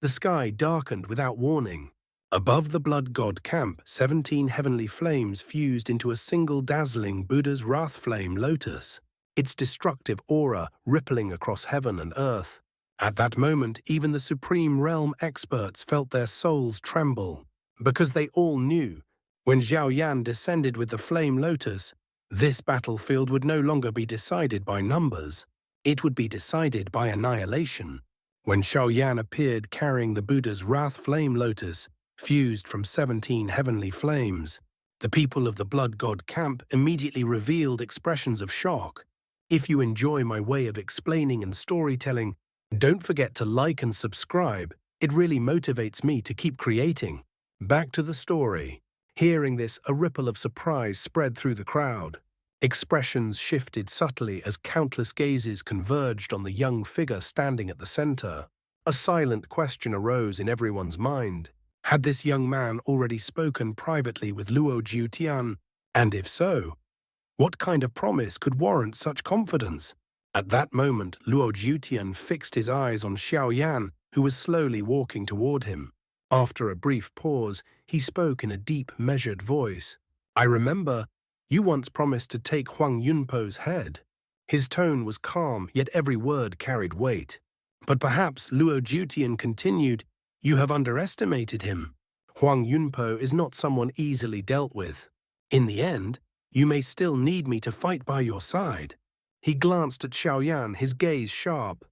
The sky darkened without warning. Above the blood god camp, 17 heavenly flames fused into a single dazzling Buddha's wrath flame Lotus, its destructive aura rippling across heaven and earth. At that moment, even the Supreme Realm experts felt their souls tremble, because they all knew, when Xiao Yan descended with the flame Lotus, this battlefield would no longer be decided by numbers. It would be decided by annihilation. When Xiao Yan appeared carrying the Buddha's wrath flame Lotus, fused from 17 heavenly flames, the people of the blood god camp immediately revealed expressions of shock. If you enjoy my way of explaining and storytelling, don't forget to like and subscribe. It really motivates me to keep creating. Back to the story. Hearing this, a ripple of surprise spread through the crowd. Expressions shifted subtly as countless gazes converged on the young figure standing at the center. A silent question arose in everyone's mind. Had this young man already spoken privately with Luo Jiutian? And if so, what kind of promise could warrant such confidence? At that moment, Luo Jiutian fixed his eyes on Xiao Yan, who was slowly walking toward him. After a brief pause, he spoke in a deep, measured voice. "I remember, you once promised to take Huang Yunpo's head." His tone was calm, yet every word carried weight. "But perhaps," Luo Jiutian continued, "you have underestimated him. Huang Yunpo is not someone easily dealt with. In the end, you may still need me to fight by your side." He glanced at Xiao Yan, his gaze sharp.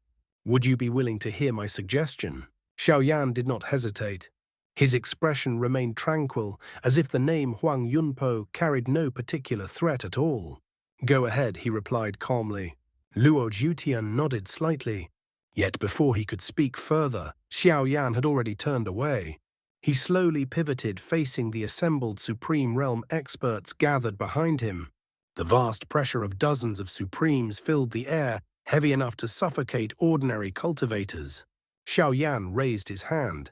"Would you be willing to hear my suggestion?" Xiao Yan did not hesitate. His expression remained tranquil, as if the name Huang Yunpo carried no particular threat at all. "Go ahead," he replied calmly. Luo Jiutian nodded slightly. Yet before he could speak further, Xiao Yan had already turned away. He slowly pivoted, facing the assembled Supreme Realm experts gathered behind him. The vast pressure of dozens of Supremes filled the air, heavy enough to suffocate ordinary cultivators. Xiao Yan raised his hand.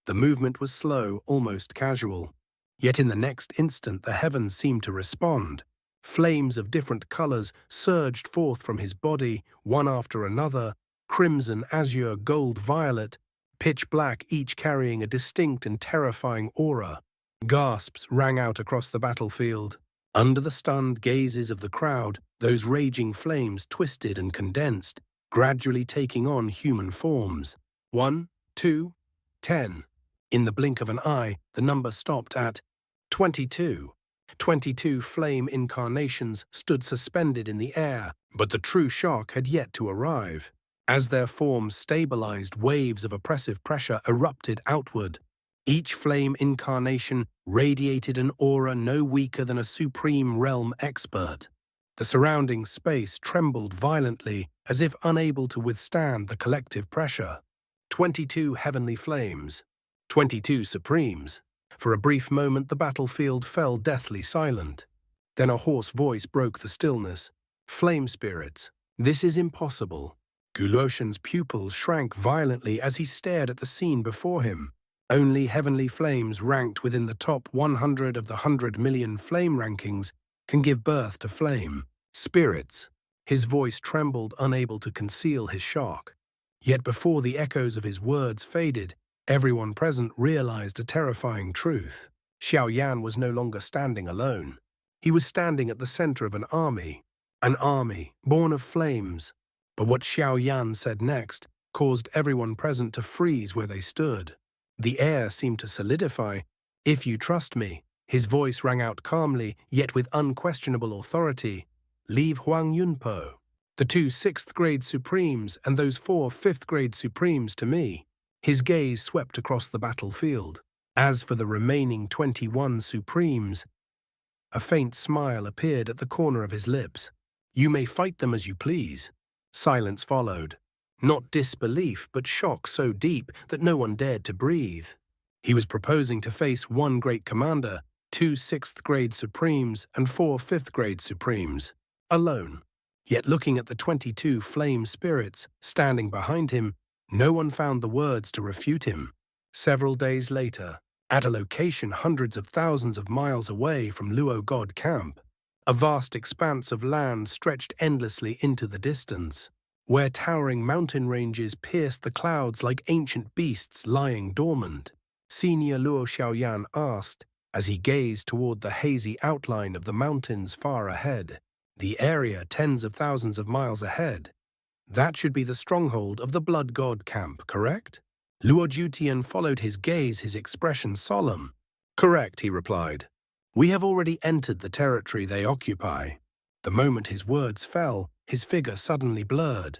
The movement was slow, almost casual. Yet in the next instant the heavens seemed to respond. Flames of different colors surged forth from his body, one after another, crimson, azure, gold, violet, pitch black, each carrying a distinct and terrifying aura. Gasps rang out across the battlefield. Under the stunned gazes of the crowd, those raging flames twisted and condensed, gradually taking on human forms. 1, 2, 10. In the blink of an eye, the number stopped at 22. 22 flame incarnations stood suspended in the air, but the true shock had yet to arrive. As their forms stabilized, waves of oppressive pressure erupted outward. Each flame incarnation radiated an aura no weaker than a Supreme Realm expert. The surrounding space trembled violently, as if unable to withstand the collective pressure. 22 heavenly flames. 22 Supremes. For a brief moment the battlefield fell deathly silent. Then a hoarse voice broke the stillness. "Flame spirits, this is impossible." Guloshan's pupils shrank violently as he stared at the scene before him. Only heavenly flames ranked within the top 100 of the 100 million flame rankings can give birth to flame. Spirits. His voice trembled, unable to conceal his shock. Yet before the echoes of his words faded, everyone present realized a terrifying truth. Xiao Yan was no longer standing alone. He was standing at the center of an army born of flames. But what Xiao Yan said next caused everyone present to freeze where they stood. The air seemed to solidify. "If you trust me," his voice rang out calmly, yet with unquestionable authority, "leave Huang Yunpo, the 2 6th-grade Supremes, and those 4 5th-grade Supremes to me." His gaze swept across the battlefield. As for the remaining 21 Supremes, a faint smile appeared at the corner of his lips. "You may fight them as you please." Silence followed. Not disbelief, but shock so deep that no one dared to breathe. He was proposing to face 1 great commander, 2 6th-grade Supremes, and 4 5th-grade Supremes, alone. Yet looking at the 22 flame spirits standing behind him, no one found the words to refute him. Several days later, at a location hundreds of thousands of miles away from Luo God Camp, a vast expanse of land stretched endlessly into the distance. where towering mountain ranges pierced the clouds like ancient beasts lying dormant. Senior Luo Xiao Yan asked, as he gazed toward the hazy outline of the mountains far ahead. The area tens of thousands of miles ahead. That should be the stronghold of the Blood God camp, correct? Luo Jutian followed his gaze, his expression solemn. Correct, he replied. We have already entered the territory they occupy. The moment his words fell, his figure suddenly blurred.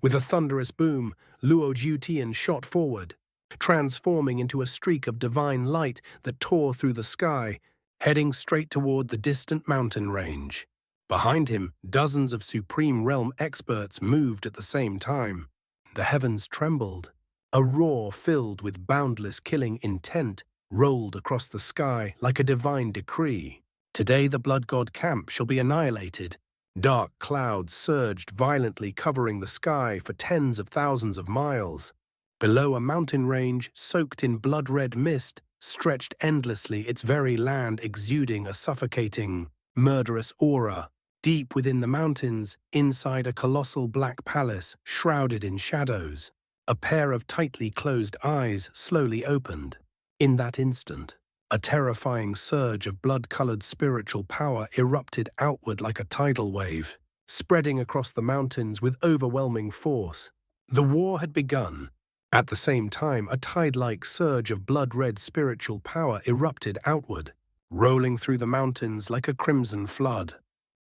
With a thunderous boom, Luo Jutian shot forward, transforming into a streak of divine light that tore through the sky, heading straight toward the distant mountain range. Behind him, dozens of Supreme Realm experts moved at the same time. The heavens trembled. A roar filled with boundless killing intent rolled across the sky like a divine decree. Today the Blood God camp shall be annihilated. Dark clouds surged violently, covering the sky for tens of thousands of miles. Below, a mountain range, soaked in blood-red mist, stretched endlessly, its very land exuding a suffocating, murderous aura. Deep within the mountains, inside a colossal black palace shrouded in shadows, a pair of tightly closed eyes slowly opened. In that instant, a terrifying surge of blood-colored spiritual power erupted outward like a tidal wave, spreading across the mountains with overwhelming force. The war had begun. At the same time, a tide-like surge of blood-red spiritual power erupted outward, rolling through the mountains like a crimson flood.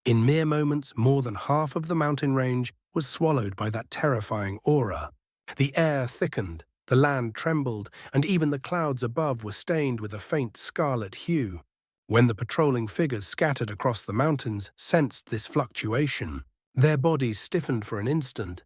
In mere moments, more than half of the mountain range was swallowed by that terrifying aura. The air thickened, the land trembled, and even the clouds above were stained with a faint scarlet hue. When the patrolling figures scattered across the mountains sensed this fluctuation, their bodies stiffened for an instant.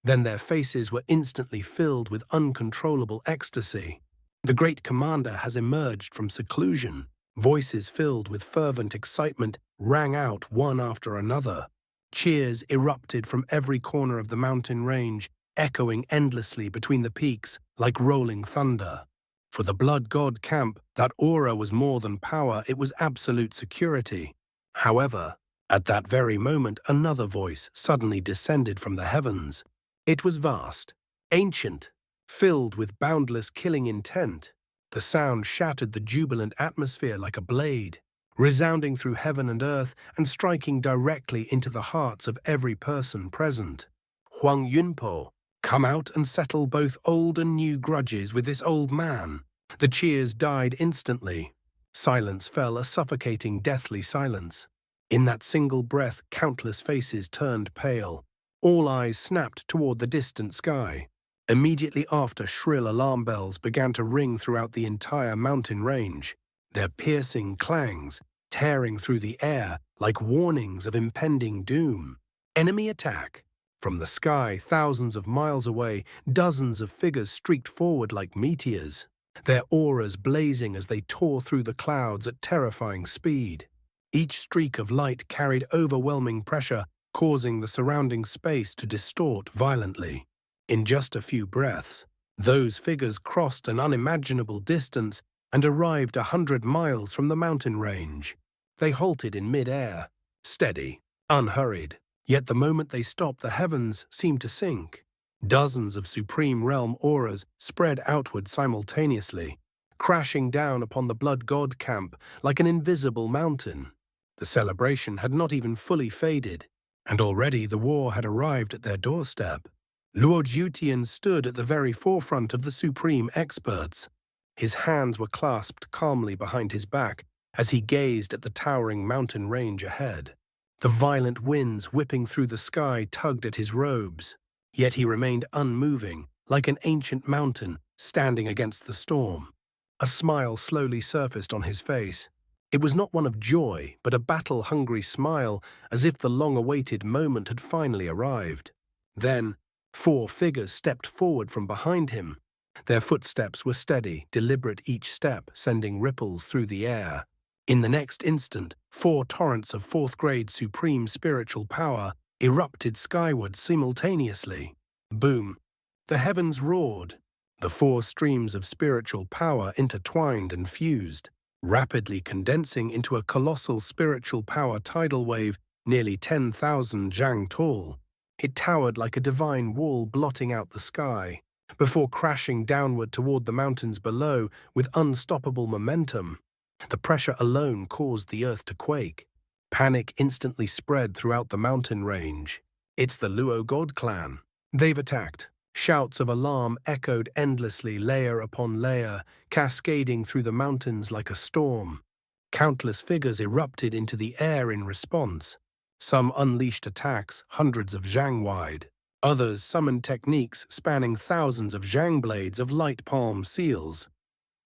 Then their faces were instantly filled with uncontrollable ecstasy. The great commander has emerged from seclusion. Voices filled with fervent excitement rang out one after another. Cheers erupted from every corner of the mountain range, echoing endlessly between the peaks like rolling thunder. For the Blood God camp, that aura was more than power, it was absolute security. However, at that very moment, another voice suddenly descended from the heavens. It was vast, ancient, filled with boundless killing intent. The sound shattered the jubilant atmosphere like a blade, resounding through heaven and earth and striking directly into the hearts of every person present. Huang Yunpo, come out and settle both old and new grudges with this old man. The cheers died instantly. Silence fell, a suffocating, deathly silence. In that single breath, countless faces turned pale. All eyes snapped toward the distant sky. Immediately after, shrill alarm bells began to ring throughout the entire mountain range, their piercing clangs tearing through the air like warnings of impending doom. Enemy attack! From the sky, thousands of miles away, dozens of figures streaked forward like meteors, their auras blazing as they tore through the clouds at terrifying speed. Each streak of light carried overwhelming pressure, causing the surrounding space to distort violently. In just a few breaths, those figures crossed an unimaginable distance and arrived 100 miles from the mountain range. They halted in mid-air, steady, unhurried. Yet the moment they stopped, the heavens seemed to sink. Dozens of Supreme Realm auras spread outward simultaneously, crashing down upon the Blood God camp like an invisible mountain. The celebration had not even fully faded, and already the war had arrived at their doorstep. Luo Jutian stood at the very forefront of the supreme experts. His hands were clasped calmly behind his back as he gazed at the towering mountain range ahead. The violent winds whipping through the sky tugged at his robes, yet he remained unmoving, like an ancient mountain standing against the storm. A smile slowly surfaced on his face. It was not one of joy, but a battle-hungry smile, as if the long-awaited moment had finally arrived. Then, 4 figures stepped forward from behind him. Their footsteps were steady, deliberate, each step sending ripples through the air. In the next instant, 4 torrents of 4th-grade supreme spiritual power erupted skyward simultaneously. Boom! The heavens roared. The 4 streams of spiritual power intertwined and fused, rapidly condensing into a colossal spiritual power tidal wave nearly 10,000 zhang tall. It towered like a divine wall blotting out the sky, before crashing downward toward the mountains below with unstoppable momentum. The pressure alone caused the earth to quake. Panic instantly spread throughout the mountain range. It's the Luo god clan. They've attacked. Shouts of alarm echoed endlessly, layer upon layer, cascading through the mountains like a storm. Countless figures erupted into the air in response. Some unleashed attacks hundreds of zhang wide. Others summoned techniques spanning thousands of zhang blades of light palm seals.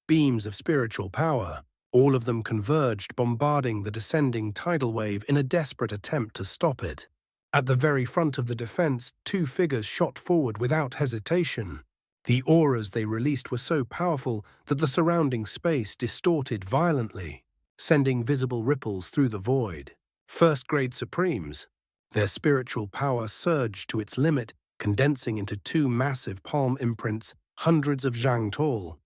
Beams of spiritual power. All of them converged, bombarding the descending tidal wave in a desperate attempt to stop it. At the very front of the defense, two figures shot forward without hesitation. The auras they released were so powerful that the surrounding space distorted violently, sending visible ripples through the void. First-grade Supremes. Their spiritual power surged to its limit, condensing into two massive palm imprints, hundreds of zhang tall.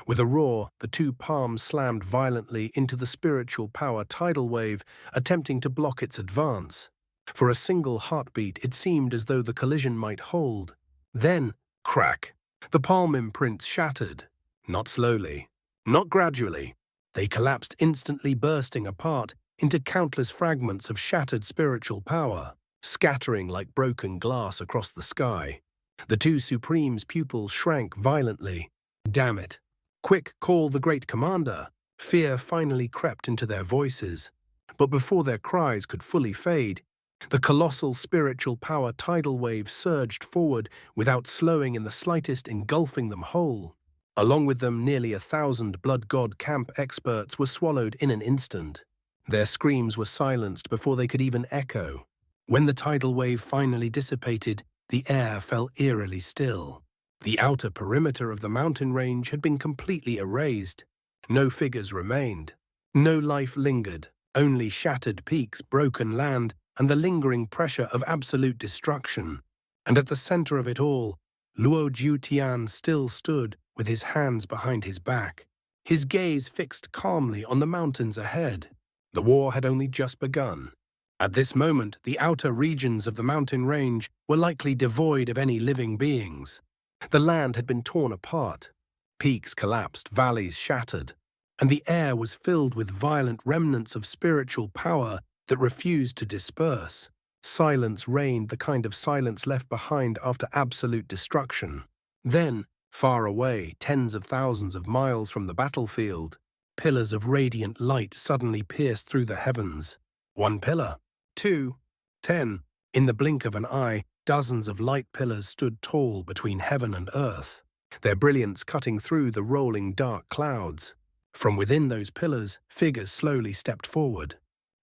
With a roar, the two palms slammed violently into the spiritual power tidal wave, attempting to block its advance. For a single heartbeat, it seemed as though the collision might hold. Then, crack! The palm imprints shattered. Not slowly, not gradually. They collapsed instantly, bursting apart into countless fragments of shattered spiritual power, scattering like broken glass across the sky. The two Supremes' pupils shrank violently. Damn it! Quick, call the great commander! Fear finally crept into their voices. But before their cries could fully fade, the colossal spiritual power tidal wave surged forward without slowing in the slightest, engulfing them whole. Along with them, nearly 1,000 blood god camp experts were swallowed in an instant. Their screams were silenced before they could even echo. When the tidal wave finally dissipated, the air fell eerily still. The outer perimeter of the mountain range had been completely erased. No figures remained. No life lingered, only shattered peaks, broken land, and the lingering pressure of absolute destruction. And at the center of it all, Luo Jiutian still stood with his hands behind his back, his gaze fixed calmly on the mountains ahead. The war had only just begun. At this moment, the outer regions of the mountain range were likely devoid of any living beings. The land had been torn apart. Peaks collapsed, valleys shattered, and the air was filled with violent remnants of spiritual power that refused to disperse. Silence reigned, the kind of silence left behind after absolute destruction. Then, far away, tens of thousands of miles from the battlefield, pillars of radiant light suddenly pierced through the heavens. One pillar, 2, 10. In the blink of an eye, dozens of light pillars stood tall between heaven and earth, their brilliance cutting through the rolling dark clouds. From within those pillars, figures slowly stepped forward.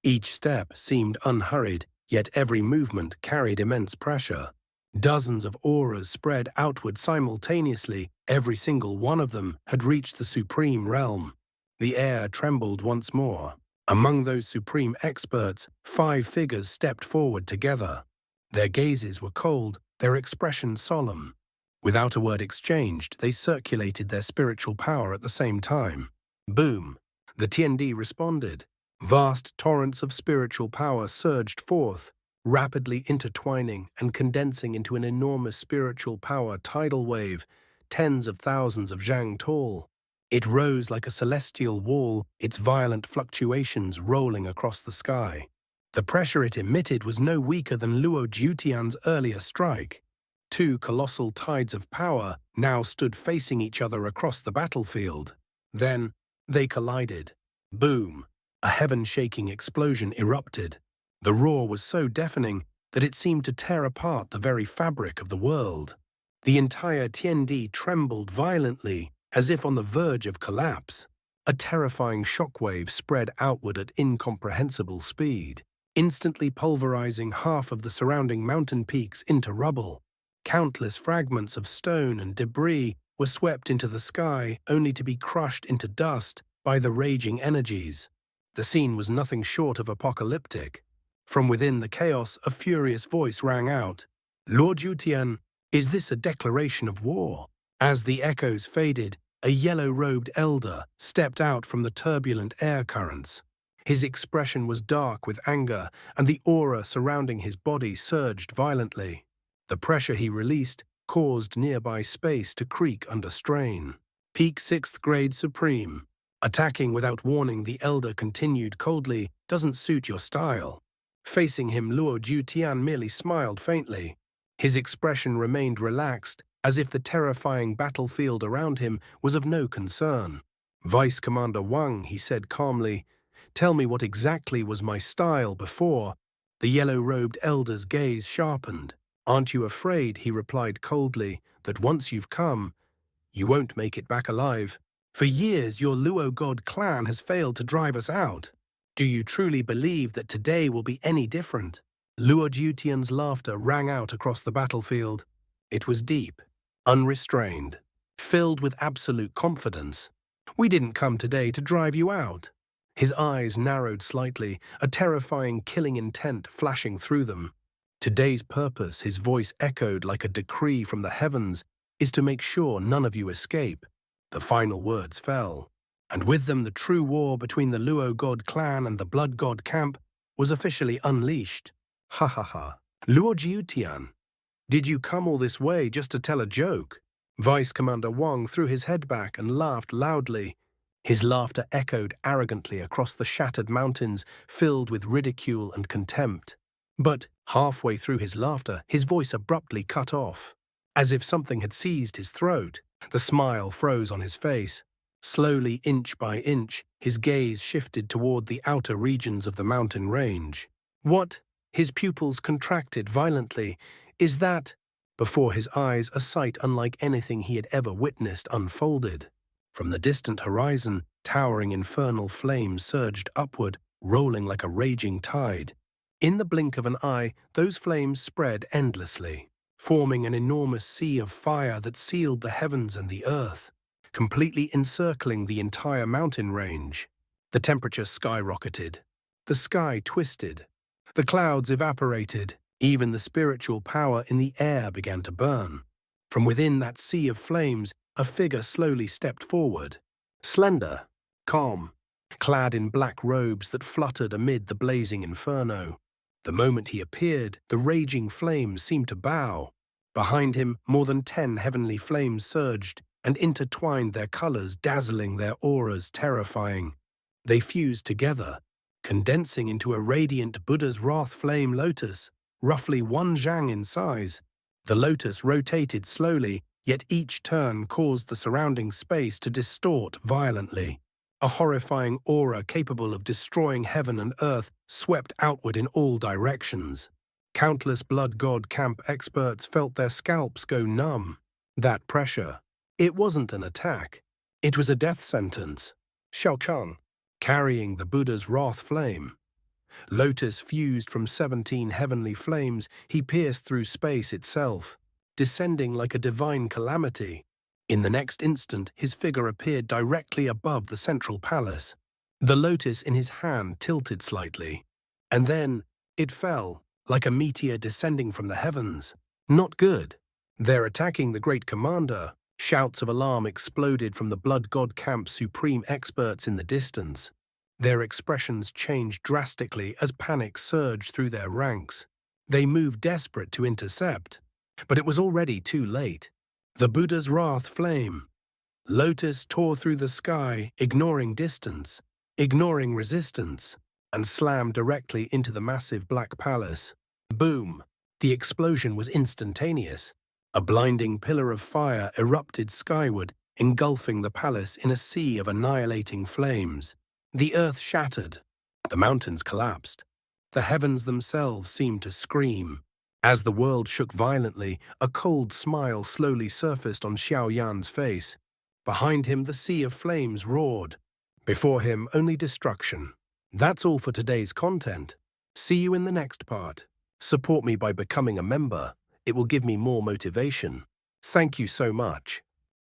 Each step seemed unhurried, yet every movement carried immense pressure. Dozens of auras spread outward simultaneously. Every single one of them had reached the supreme realm. The air trembled once more. Among those supreme experts, 5 figures stepped forward together. Their gazes were cold, their expressions solemn. Without a word exchanged, they circulated their spiritual power at the same time. Boom! The TND responded. Vast torrents of spiritual power surged forth, rapidly intertwining and condensing into an enormous spiritual power tidal wave, tens of thousands of zhang tall. It rose like a celestial wall, its violent fluctuations rolling across the sky. The pressure it emitted was no weaker than Luo Jiutian's earlier strike. 2 colossal tides of power now stood facing each other across the battlefield. Then they collided. Boom! A heaven-shaking explosion erupted. The roar was so deafening that it seemed to tear apart the very fabric of the world. The entire TND trembled violently, as if on the verge of collapse. A terrifying shockwave spread outward at incomprehensible speed, instantly pulverizing half of the surrounding mountain peaks into rubble. Countless fragments of stone and debris were swept into the sky, only to be crushed into dust by the raging energies. The scene was nothing short of apocalyptic. From within the chaos, a furious voice rang out. "Lord Jiutian, is this a declaration of war?" As the echoes faded, a yellow-robed elder stepped out from the turbulent air currents. His expression was dark with anger, and the aura surrounding his body surged violently. The pressure he released caused nearby space to creak under strain. Peak 6th grade supreme. Attacking without warning, the elder continued coldly, doesn't suit your style. Facing him, Luo Jutian merely smiled faintly. His expression remained relaxed, as if the terrifying battlefield around him was of no concern. Vice Commander Wang, he said calmly, tell me what exactly was my style before. The yellow-robed elder's gaze sharpened. Aren't you afraid, he replied coldly, that once you've come, you won't make it back alive? For years, your Luo God clan has failed to drive us out. Do you truly believe that today will be any different? Luo Jutian's laughter rang out across the battlefield. It was deep, unrestrained, filled with absolute confidence. We didn't come today to drive you out. His eyes narrowed slightly, a terrifying killing intent flashing through them. Today's purpose, his voice echoed like a decree from the heavens, is to make sure none of you escape. The final words fell, and with them the true war between the Luo God clan and the Blood God camp was officially unleashed. Ha ha ha. Luo Jiutian, did you come all this way just to tell a joke? Vice Commander Wang threw his head back and laughed loudly. His laughter echoed arrogantly across the shattered mountains, filled with ridicule and contempt. But halfway through his laughter, his voice abruptly cut off. As if something had seized his throat, the smile froze on his face. Slowly, inch by inch, his gaze shifted toward the outer regions of the mountain range. What? His pupils contracted violently. Is that? Before his eyes, a sight unlike anything he had ever witnessed unfolded. From the distant horizon, towering infernal flames surged upward, rolling like a raging tide. In the blink of an eye, those flames spread endlessly, forming an enormous sea of fire that sealed the heavens and the earth, completely encircling the entire mountain range. The temperature skyrocketed. The sky twisted. The clouds evaporated. Even the spiritual power in the air began to burn. From within that sea of flames, a figure slowly stepped forward. Slender, calm, clad in black robes that fluttered amid the blazing inferno. The moment he appeared, the raging flames seemed to bow. Behind him, more than 10 heavenly flames surged and intertwined their colors, dazzling, their auras terrifying. They fused together, condensing into a radiant Buddha's wrath flame lotus, roughly 1 zhang in size. The lotus rotated slowly, yet each turn caused the surrounding space to distort violently. A horrifying aura capable of destroying heaven and earth swept outward in all directions. Countless Blood God camp experts felt their scalps go numb. That pressure, it wasn't an attack. It was a death sentence. Xiao Yan, carrying the Buddha's wrath flame. Lotus fused from 17 heavenly flames, he pierced through space itself, descending like a divine calamity. In the next instant, his figure appeared directly above the central palace. The lotus in his hand tilted slightly, and then it fell, like a meteor descending from the heavens. Not good. They're attacking the great commander. Shouts of alarm exploded from the Blood God camp's supreme experts in the distance. Their expressions changed drastically as panic surged through their ranks. They moved desperate to intercept, but it was already too late. The Buddha's wrath flame. Lotus tore through the sky, ignoring distance, ignoring resistance, and slammed directly into the massive black palace. Boom! The explosion was instantaneous. A blinding pillar of fire erupted skyward, engulfing the palace in a sea of annihilating flames. The earth shattered. The mountains collapsed. The heavens themselves seemed to scream. As the world shook violently, a cold smile slowly surfaced on Xiao Yan's face. Behind him, the sea of flames roared. Before him, only destruction. That's all for today's content. See you in the next part. Support me by becoming a member. It will give me more motivation. Thank you so much.